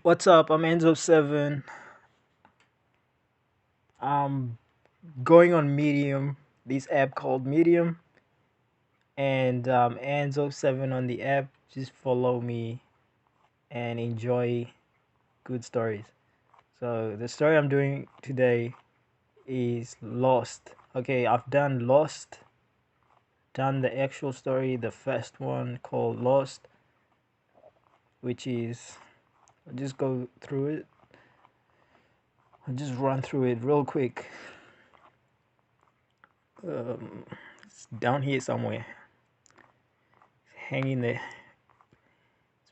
What's up? I'm Enzo 7. I'm going on Medium, this app called Medium, and Enzo 7 on the app. Just follow me and enjoy good stories. So the story I'm doing today is Lost. Okay, I've done Lost, done the actual story, the first one called Lost, which is I'll just go through it. I'll just run through it real quick. It's down here somewhere, hanging there.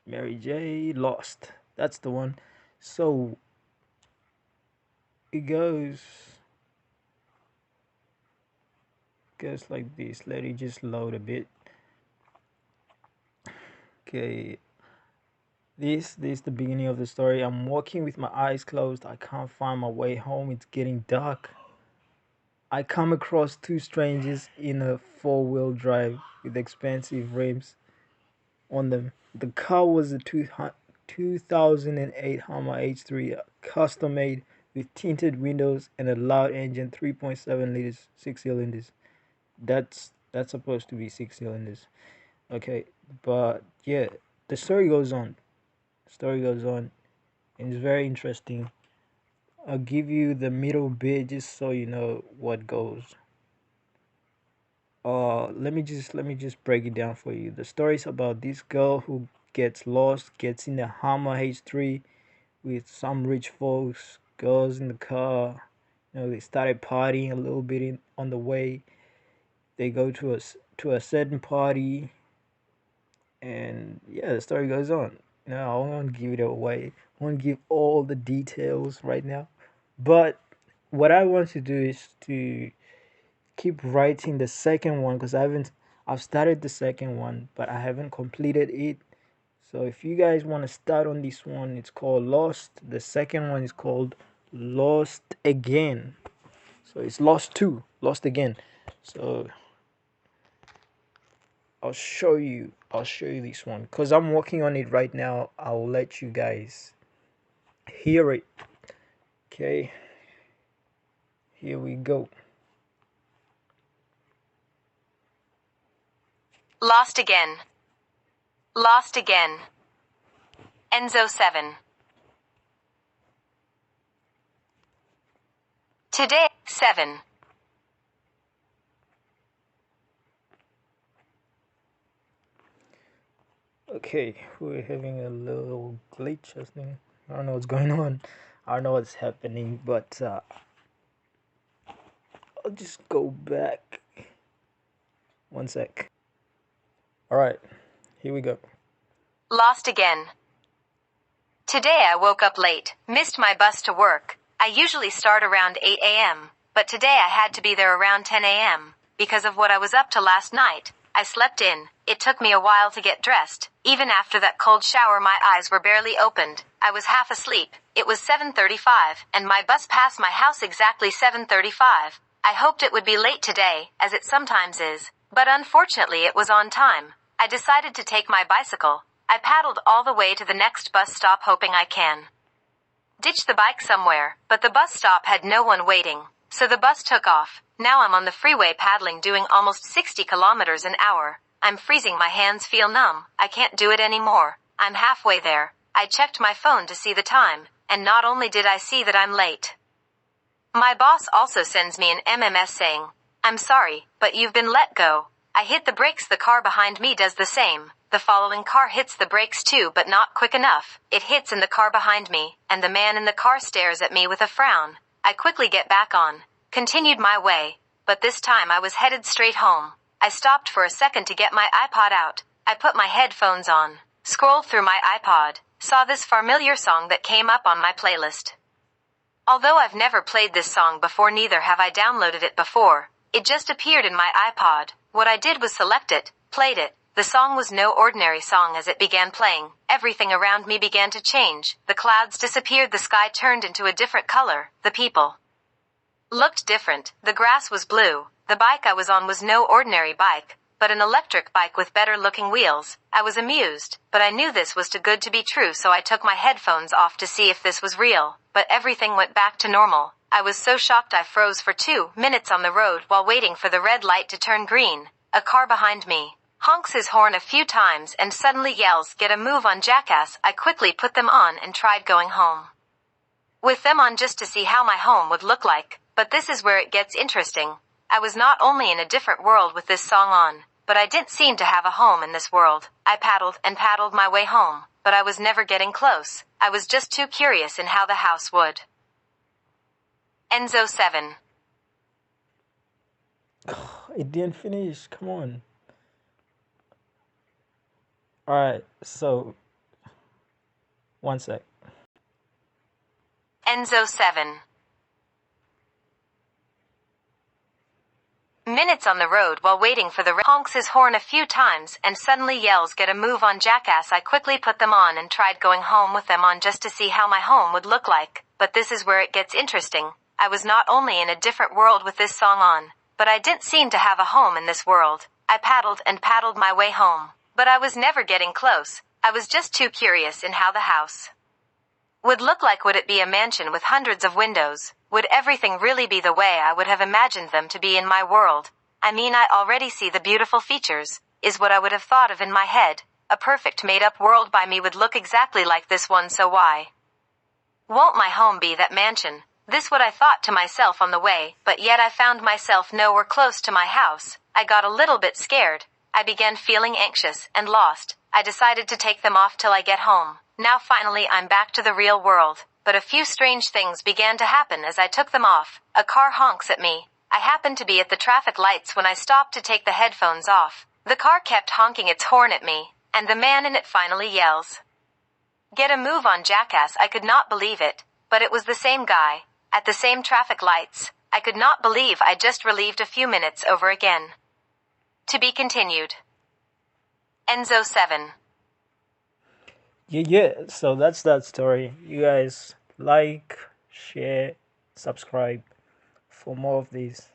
Mary J. Lost. That's the one. So it goes like this. Let it just load a bit. Okay. This is the beginning of the story. I'm walking with my eyes closed. I can't find my way home. It's getting dark. I come across two strangers in a four-wheel drive with expensive rims on them. The car was a 2008 Hummer H3, custom made with tinted windows and a loud engine, 3.7 liters, 6 cylinders. That's supposed to be 6 cylinders. Okay, but yeah, the story goes on. Story goes on, and it's very interesting. I'll give you the middle bit just so you know what goes. Let me just break it down for you. The story is about this girl who gets lost, gets in a Hummer H3 with some rich folks, girls in the car. They started partying a little bit on the way. They go to a certain party, and yeah, the story goes on. I won't give it away. I won't give all the details right now. But what I want to do is to keep writing the second one because I've started the second one, but I haven't completed it. So if you guys want to start on this one, it's called Lost. The second one is called Lost Again. So it's Lost 2, Lost Again. So I'll show you this one because I'm working on it right now. I'll let you guys hear it. Okay, here we go. Lost again. Lost again. Enzo 7. Today, 7. Okay, we're having a little glitch, I think. I don't know what's going on. I don't know what's happening, but I'll just go back. One sec. Alright, here we go. Lost again. Today I woke up late, missed my bus to work. I usually start around 8 a.m., but today I had to be there around 10 a.m. because of what I was up to last night. I slept in. It took me a while to get dressed. Even after that cold shower, my eyes were barely opened. I was half asleep. It was 7:35, and my bus passed my house exactly 7:35. I hoped it would be late today, as it sometimes is, but unfortunately it was on time. I decided to take my bicycle. I paddled all the way to the next bus stop hoping I can ditch the bike somewhere, but the bus stop had no one waiting. So the bus took off. Now I'm on the freeway paddling doing almost 60 kilometers an hour. I'm freezing, my hands feel numb. I can't do it anymore. I'm halfway there. I checked my phone to see the time, and not only did I see that I'm late. My boss also sends me an MMS saying, "I'm sorry, but you've been let go." I hit the brakes, the car behind me does the same. The following car hits the brakes too, but not quick enough. It hits in the car behind me, and the man in the car stares at me with a frown. I quickly get back on, continued my way, but this time I was headed straight home. I stopped for a second to get my iPod out. I put my headphones on, scrolled through my iPod, saw this familiar song that came up on my playlist. Although I've never played this song before, neither have I downloaded it before. It just appeared in my iPod. What I did was select it, played it. The song was no ordinary song. As it began playing, everything around me began to change. The clouds disappeared, the sky turned into a different color, the people looked different, the grass was blue. The bike I was on was no ordinary bike, but an electric bike with better looking wheels. I was amused, but I knew this was too good to be true, so I took my headphones off to see if this was real. But everything went back to normal. I was so shocked I froze for 2 minutes on the road while waiting for the red light to turn green. A car behind me honks his horn a few times and suddenly yells, "Get a move on, jackass." I quickly put them on and tried going home with them on just to see how my home would look like. But this is where it gets interesting. I was not only in a different world with this song on, but I didn't seem to have a home in this world. I paddled and paddled my way home, but I was never getting close. I was just too curious in how the house would. Enzo 7. It didn't finish. Come on. Alright, so one sec. Enzo 7. Minutes on the road while waiting for the honks his horn a few times and suddenly yells, "Get a move on, jackass." I quickly put them on and tried going home with them on just to see how my home would look like. But this is where it gets interesting. I was not only in a different world with this song on, but I didn't seem to have a home in this world. I paddled and paddled my way home, but I was never getting close. I was just too curious in how the house would look like. Would it be a mansion with hundreds of windows? Would everything really be the way I would have imagined them to be in my world? I mean, I already see the beautiful features, is what I would have thought of in my head. A perfect made-up world by me would look exactly like this one, so why won't my home be that mansion? This what I thought to myself on the way, but yet I found myself nowhere close to my house. I got a little bit scared. I began feeling anxious and lost. I decided to take them off till I get home. Now finally I'm back to the real world. But a few strange things began to happen as I took them off. A car honks at me. I happened to be at the traffic lights when I stopped to take the headphones off. The car kept honking its horn at me, and the man in it finally yells, "Get a move on, jackass." I could not believe it, but it was the same guy, at the same traffic lights. I could not believe I just relived a few minutes over again. To be continued. Enzo 7. Yeah, so that's that story. You guys like, share, subscribe for more of these.